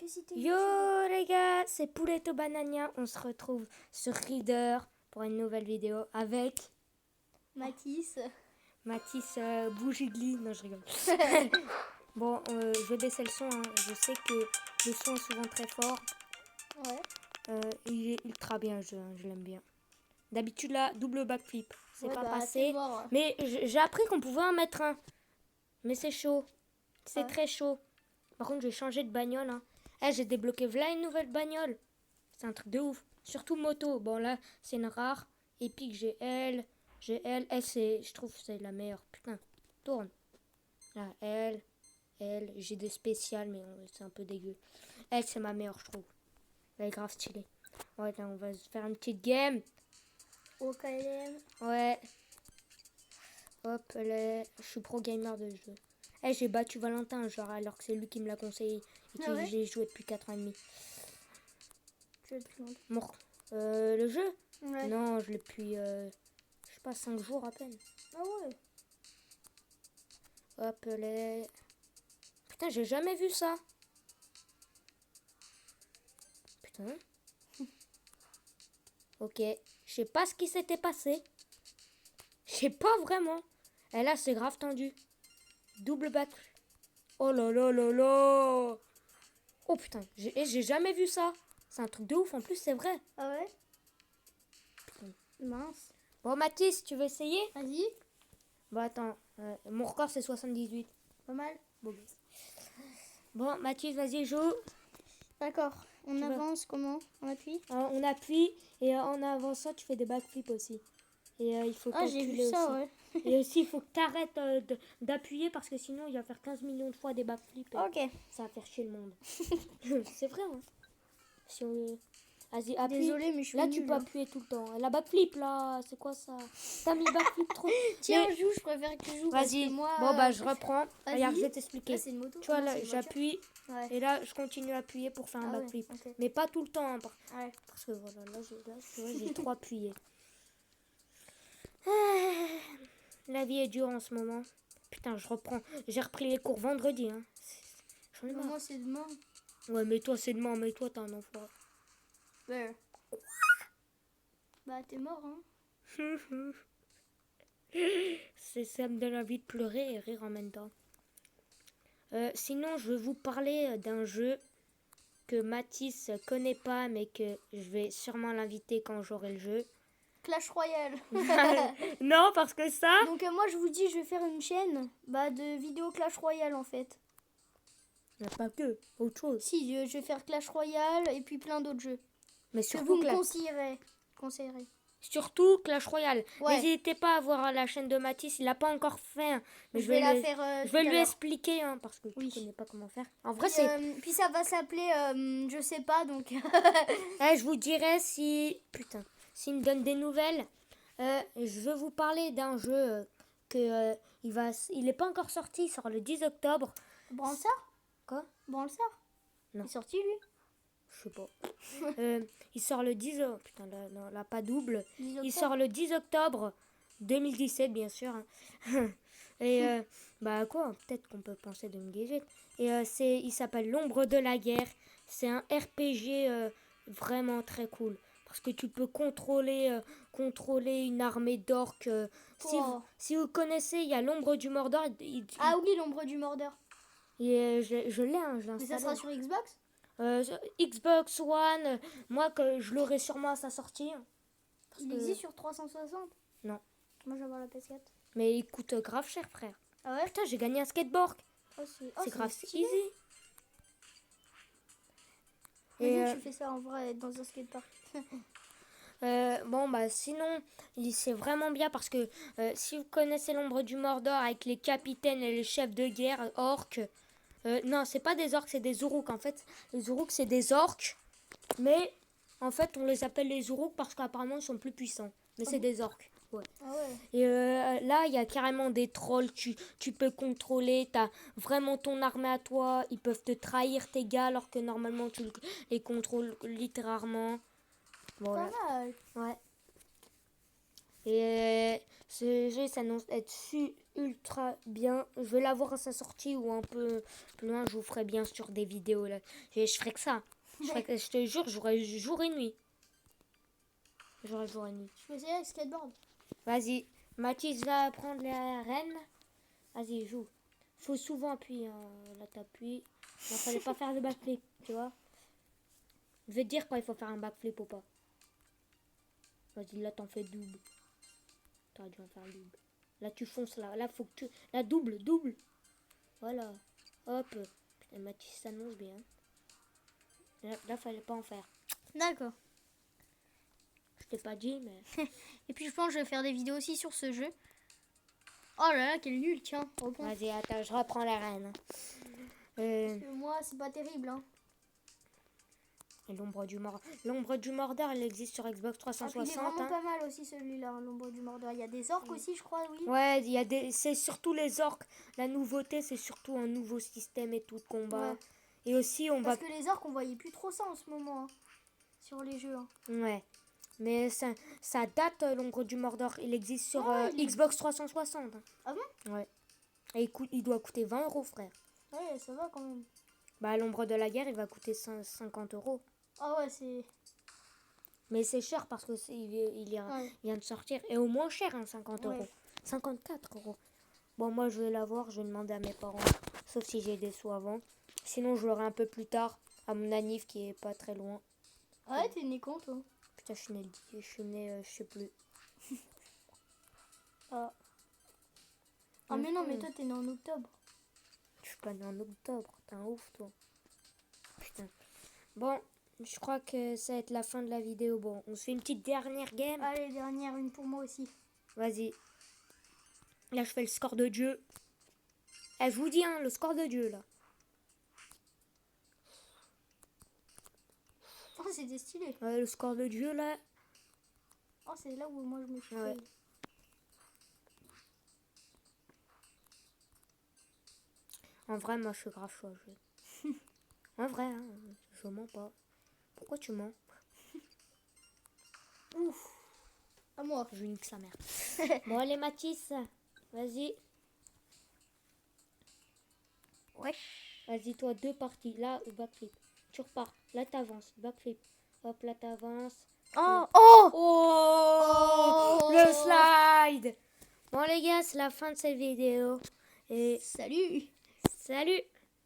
que si t'es Yo les gars, c'est Pouletto Banania. On se retrouve sur Reader pour une nouvelle vidéo avec Mathis. Mathis Bougigli. Non, je rigole. Bon, je vais baisser le son. Hein. Je sais que le son est souvent très fort. Ouais. Il est ultra bien, je l'aime bien. D'habitude, là, double backflip. C'est Ouais, pas bah, passé. c'est mort. Mais j'ai appris qu'on pouvait en mettre un. Mais c'est chaud. C'est Ouais. très chaud. Par contre, j'ai changé de bagnole. Hein. J'ai débloqué voilà une nouvelle bagnole. C'est un truc de ouf. Surtout moto. Bon, là, c'est une rare. Epic, j'ai elle. Je trouve que c'est la meilleure. Putain, tourne. Là, elle. J'ai des spéciales, mais c'est un peu dégueu. Elle, c'est ma meilleure, je trouve. Elle est grave stylée. Ouais, là, on va se faire une petite game. Au KLM. Ouais. Hop, je suis pro gamer de jeu. J'ai battu Valentin, genre, alors que c'est lui qui me l'a conseillé et que ouais. j'ai joué depuis 4 ans et demi. Tu l'as depuis longtemps. Bon, le jeu Ouais. Non, je l'ai depuis, je sais pas, 5 jours à peine. Ah ouais. Hop, Putain, j'ai jamais vu ça. Putain. Ok, je sais pas ce qui s'était passé. Je sais pas vraiment. Et là, c'est grave tendu. Double back. Oh là là là là. Oh putain, j'ai jamais vu ça. C'est un truc de ouf, en plus, c'est vrai. Ah ouais. Putain. Mince. Bon, Mathis, tu veux essayer? Vas-y. Bon, attends, mon record, c'est 78. Pas mal. Bon, Mathis, vas-y, joue. D'accord. On Tu avance comment? On appuie? On appuie et en avançant, tu fais des backflips aussi. Et il faut Ah, j'ai vu calculer ça, aussi. ouais. Et aussi, il faut que tu arrêtes d'appuyer parce que sinon, il va faire 15 millions de fois des backflips. Ok. Ça va faire chier le monde. C'est vrai, hein. Si on... Vas-y, appuie. Désolée, mais je suis Là, tu nulle, peux hein. appuyer tout le temps. La backflip, là, c'est quoi ça? T'as mis backflip trop. Tiens, Mais- joue, je préfère que tu joues. parce Vas-y. que moi, Bon, bah, je reprends. vas-y. Regarde, je vais t'expliquer. Ah, c'est une moto. Tu vois, Non, là, c'est une voiture. j'appuie. Ouais. Et là, je continue à appuyer pour faire un Ah ouais, backflip. ok. Mais pas tout le temps, hein, Ouais. parce que voilà, là, tu vois, j'ai trop appuyé. La vie est dure en ce moment. Putain, je reprends. J'ai repris les cours vendredi. Hein. J'en ai marre. Moi, c'est demain. Ouais, mais toi, c'est demain. Mais toi, t'es un enfant. Ouais. Bah, t'es mort, hein. Ça me donne envie de pleurer et rire en même temps. Sinon, je vais vous parler d'un jeu que Mathis connaît pas, mais que je vais sûrement l'inviter quand j'aurai le jeu. Clash Royale. Non, parce que ça... Donc moi je vous dis je vais faire une chaîne de vidéos Clash Royale en fait. Il n'y a pas que, autre chose. Si je vais faire Clash Royale et puis plein d'autres jeux. Mais Que surtout, vous me conseillerez. surtout Clash Royale. Ouais. N'hésitez pas à voir la chaîne de Mathis, il l'a pas encore fait. Hein, mais Je vais la lui- faire je tout vais à lui l'heure. expliquer, hein, parce que Oui. tu connais pas comment faire. En vrai, Puis ça va s'appeler je sais pas donc. je vous dirai si... Putain, s'il me donne des nouvelles. Je veux vous parler d'un jeu que il est pas encore sorti, il sort le 10 octobre. Bransard. Quoi? Bransard. Non. Il est sorti lui. Je sais pas. Il sort le 10 octobre. Putain, là, pas double. 10 Il octobre. sort le 10 octobre 2017, bien sûr. Hein. Et bah quoi, peut-être qu'on peut penser de me gadget. Et il s'appelle L'Ombre de la Guerre. C'est un RPG vraiment très cool. Parce que tu peux contrôler une armée d'orques. Si vous connaissez, il y a l'Ombre du Mordor. Ah oui, l'ombre du Mordor. Je l'ai, hein, je l'ai Mais ça installé. sera sur Xbox. Xbox One, moi que je l'aurai sûrement à sa sortie. Hein, Il existe sur 360. Non. Moi je vais avoir la PS4. Mais il coûte grave cher, frère. Ah ouais. Putain, j'ai gagné un skateboard. C'est C'est grave stylé. easy. Et tu fais ça en vrai dans un skatepark. Bon, bah sinon, c'est vraiment bien parce que si vous connaissez l'Ombre du Mordor avec les capitaines et les chefs de guerre orques, non, c'est pas des orques, c'est des Uruks. En fait, les Uruks, c'est des orques, mais en fait, on les appelle les Uruks parce qu'apparemment, ils sont plus puissants. Mais c'est des orques. Ouais. Ah ouais. Et là, il y a carrément des trolls, tu peux contrôler, tu as vraiment ton armée à toi, ils peuvent te trahir tes gars alors que normalement tu les contrôles littéralement. Voilà. Pas mal. Ouais. Et ce jeu s'annonce être ultra bien. Je vais la voir à sa sortie ou un peu plus loin. Je vous ferai bien sûr des vidéos là. Je ferai que ça. Je te jure, j'aurai jour et nuit. J'aurai jour et nuit. Je peux essayer avec skateboard. Vas-y. Mathis va prendre la reine. Vas-y, joue. Faut souvent appuyer. Là, t'appuies. Il fallait pas faire de backflip, tu vois. Je vais te dire quand il faut faire un backflip ou pas. Vas-y, là, t'en fais double. T'aurais dû en faire double. Là, tu fonces là. Là, faut que tu... Là, double. Voilà. Hop. Putain, Mathis s'annonce bien. Là, fallait pas en faire. D'accord. Je t'ai pas dit, mais... Et puis je pense que je vais faire des vidéos aussi sur ce jeu. Oh là là, quel nul, tiens. Reprends. Vas-y, attends, je reprends la reine. Parce que moi, c'est pas terrible. Hein. Et l'ombre du Mordor. L'ombre du Mordor, elle existe sur Xbox Ah, puis 360. il est vraiment hein. pas mal aussi celui-là, hein, l'ombre du Mordor. Il y a des orques aussi, je crois, oui. Ouais, il y a des... c'est surtout les orques. La nouveauté, c'est surtout un nouveau système et tout de combat. Ouais. Et aussi, on Parce va... que les orques, on voyait plus trop ça en ce moment. Hein, sur les jeux. Hein. Ouais. Mais ça date, l'ombre du Mordor. Il existe sur il est- Xbox 360. hein. Ah bon? Ouais. Et il doit coûter 20 € frère. Ouais, ça va quand même. Bah, l'ombre de la guerre, il va coûter 50 €. Ah ouais, c'est... Mais c'est cher parce que Ouais. il vient de sortir. Et au moins cher, hein, 50 €. Ouais. 54 €. Bon, moi, je vais l'avoir. Je vais demander à mes parents. Sauf si j'ai des sous avant. Sinon, je l'aurai un peu plus tard. À mon anniv qui est pas très loin. Ah ouais, t'es né quand, toi? Putain, je suis né, je sais plus. Ah. Ah mais non, mais toi, t'es né en octobre. Je suis pas né en octobre. T'es un ouf, toi. Putain. Bon, je crois que ça va être la fin de la vidéo. Bon, on se fait une petite dernière game. Allez, dernière, une pour moi aussi. Vas-y. Là, je fais le score de Dieu. Eh, je vous dis, hein, le score de Dieu, là. Oh, c'était stylé. Ouais, le score de Dieu, là. Oh, c'est là où moi je me suis Ouais. fait. En vrai, moi, je suis grave chaud à jouer. En vrai, hein, je mens pas. Pourquoi tu mens? Ouf. À moi. Je nique sa mère. Bon, allez, Mathis. Vas-y. Wesh. Vas-y, toi, 2 parties. Là, backflip. Tu repars. Là, t'avances. Backflip. Hop, là, t'avances. Oh, oh, Oh, le slide. Bon, les gars, c'est la fin de cette vidéo. Et salut. salut.